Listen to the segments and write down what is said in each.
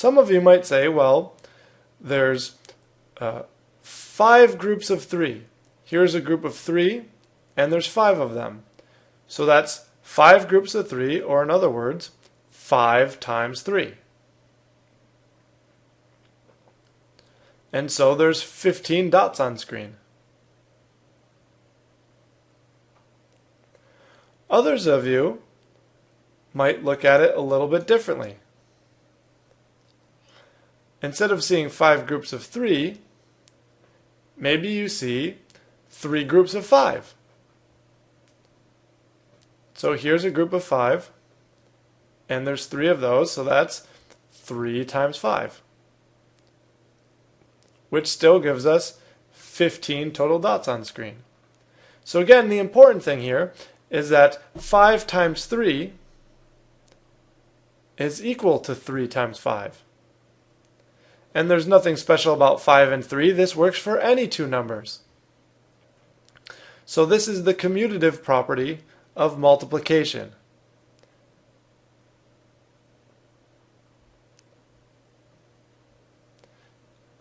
Some of you might say, well, there's 5 groups of 3. Here's a group of 3, and there's 5 of them. So that's 5 groups of 3, or in other words, 5 times 3. And so there's 15 dots on screen. Others of you might look at it a little bit differently. Instead of seeing 5 groups of 3, maybe you see 3 groups of 5. So here's a group of 5, and there's 3 of those, so that's 3 times 5, which still gives us 15 total dots on screen. So again, the important thing here is that 5 times 3 is equal to 3 times 5. And there's nothing special about 5 and 3. This works for any two numbers. So this is the commutative property of multiplication.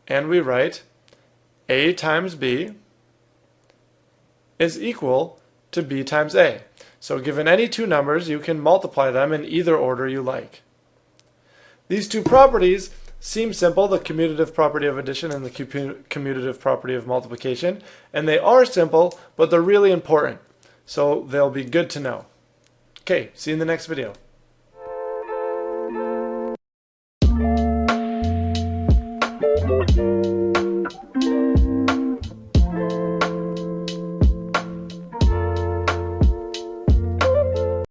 And we write A times B is equal to B times A. So given any two numbers, you can multiply them in either order you like. These two properties seem simple, the commutative property of addition and the commutative property of multiplication, and they are simple, but they're really important. So they'll be good to know. Okay, see you in the next video.